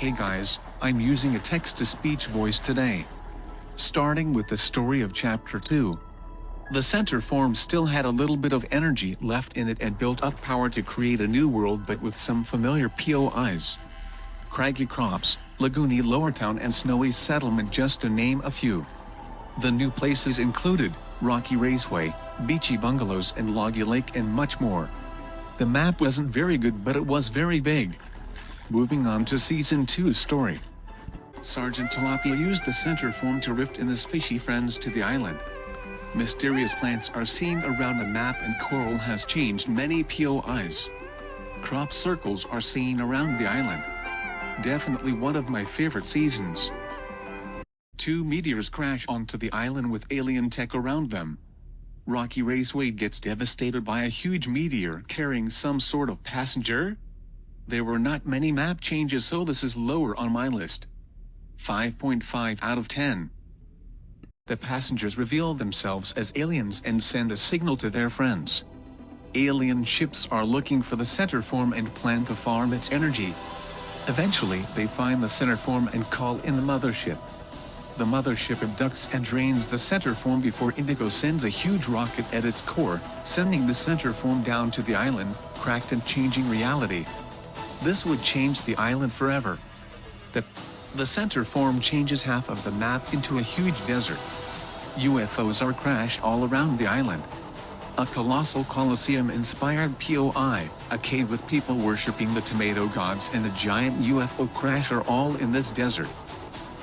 Hey guys, I'm using a text-to-speech voice today. Starting with the story of Chapter 2. The center form still had a little bit of energy left in it and built up power to create a new world, but with some familiar POIs. Craggy Crops, Lagoony Lowertown and Snowy Settlement, just to name a few. The new places included Rocky Raceway, Beachy Bungalows and Loggy Lake and much more. The map wasn't very good, but it was very big. Moving on to Season 2's story. Sergeant Tilapia used the center form to rift in his fishy friends to the island. Mysterious plants are seen around the map and coral has changed many POIs. Crop circles are seen around the island. Definitely one of my favorite seasons. 2 meteors crash onto the island with alien tech around them. Rocky Raceway gets devastated by a huge meteor carrying some sort of passenger. There were not many map changes, so this is lower on my list. 5.5 out of 10. The passengers reveal themselves as aliens and send a signal to their friends. Alien ships are looking for the center form and plan to farm its energy. Eventually, they find the center form and call in the mothership. The mothership abducts and drains the center form before Indigo sends a huge rocket at its core, sending the center form down to the island, cracked and changing reality. This would change the island forever. The center form changes half of the map into a huge desert. UFOs are crashed all around the island. A colossal Colosseum-inspired POI, a cave with people worshipping the tomato gods and a giant UFO crash are all in this desert.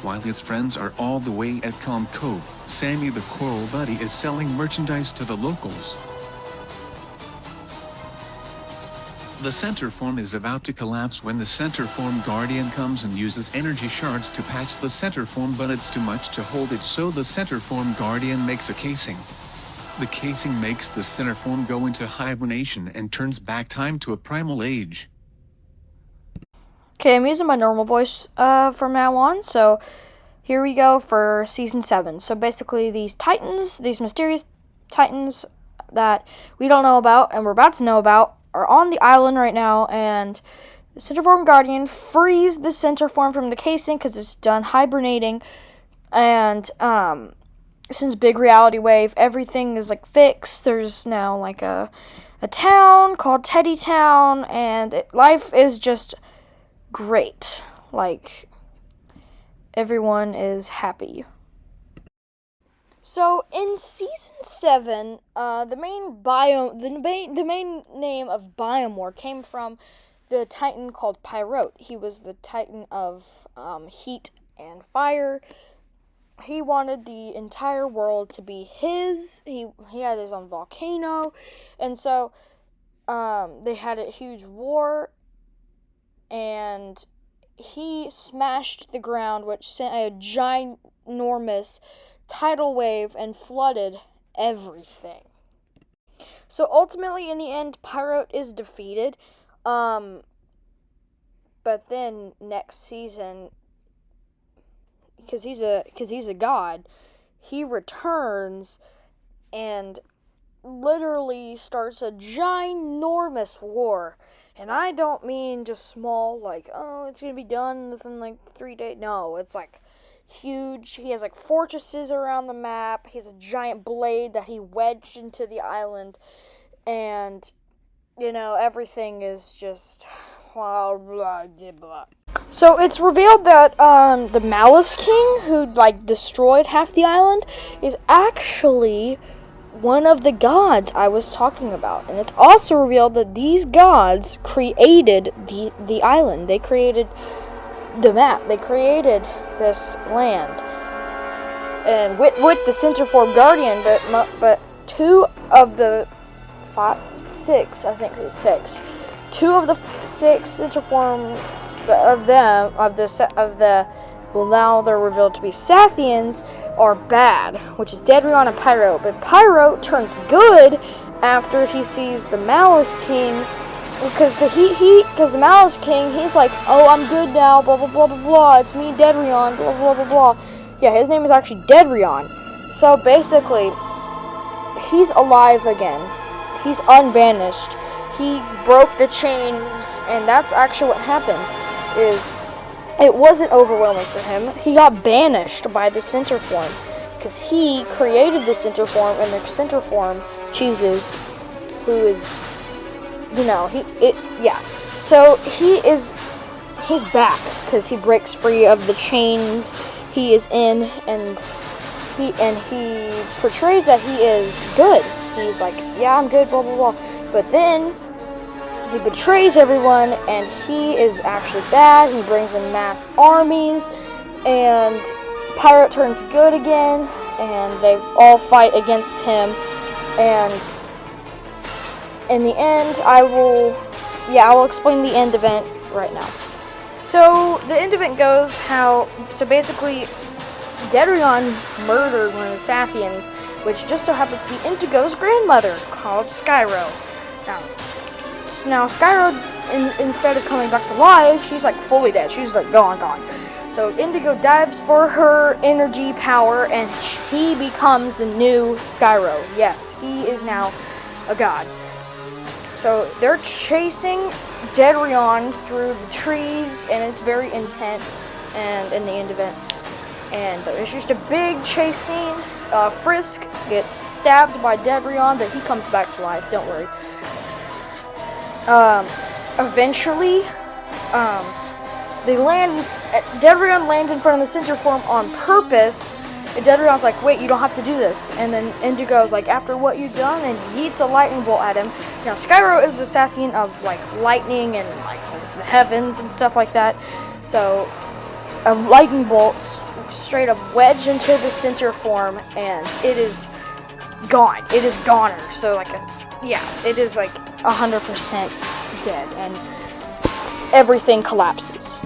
While his friends are all the way at Calm Cove, Sammy the Coral Buddy is selling merchandise to the locals. The center form is about to collapse when the center form guardian comes and uses energy shards to patch the center form, but it's too much to hold it, so the center form guardian makes a casing. The casing makes the center form go into hibernation and turns back time to a primal age. Okay, I'm using my normal voice from now on, so here we go for Season 7. So basically these titans, these mysterious titans that we don't know about and we're about to know about, are on the island right now, and the Centerform Guardian frees the Centerform from the casing because it's done hibernating, and since Big Reality Wave, everything is like fixed. There's now like a town called Teddy Town, and life is just great. Like, everyone is happy. So in Season 7, the main name of Biomore came from the Titan called Pyrote. He was the Titan of heat and fire. He wanted the entire world to be his. He had his own volcano, and so they had a huge war, and he smashed the ground, which sent a ginormous tidal wave and flooded everything. So ultimately, in the end, Pyrote is defeated. But then next season, because he's a god, he returns and literally starts a ginormous war. And I don't mean just small, like, oh, it's gonna be done within like 3 days. No, it's like huge. He has like fortresses around the map. He has a giant blade that he wedged into the island, and everything is just blah blah blah. So it's revealed that the Malice King, who destroyed half the island, is actually one of the gods I was talking about. And it's also revealed that these gods created the island. They created the map. They created this land, and with the Centerform Guardian, but 2 of the 6, I think it's 6. 2 of the 6 Centerform well, now they're revealed to be Sathians, are bad, which is Dedrion and Pyrote. But Pyrote turns good after he sees the Malice King, because the Malice King, he's like, oh, I'm good now, blah blah blah blah blah. It's me, Dedrion, blah blah blah blah. Yeah, his name is actually Dedrion. So basically, he's alive again. He's unbanished. He broke the chains, and that's actually what happened. Is it wasn't overwhelming for him. He got banished by the center form because he created the center form, and the center form chooses who is, So he's back because he breaks free of the chains he is in, and he portrays that he is good. He's like, yeah, I'm good, blah blah blah. But then he betrays everyone, and he is actually bad. He brings in mass armies, and Pirate turns good again, and they all fight against him. And in the end, I will explain the end event right now. So the end event goes basically Dedrion murdered one of the Sathians, which just so happens to be Indigo's grandmother, called Skyro. Now Skyro, instead of coming back to life, she's like fully dead. She's like gone. So Indigo dives for her energy power, and he becomes the new Skyro. Yes, he is now a god. So they're chasing Dedrion through the trees, and it's very intense. And in the end event, and it's just a big chase scene. Frisk gets stabbed by Dedrion, but he comes back to life. Don't worry. Eventually, Dedrion lands in front of the center form on purpose, and Dedrion's like, wait, you don't have to do this. And then Indigo's like, after what you've done, and yeets a lightning bolt at him. Now, Skyro is the Sathian of, like, lightning and, like, the heavens and stuff like that. So, a lightning bolt straight up wedged into the center form, and it is gone. It is goner. So, it is, like, 100% dead, and everything collapses.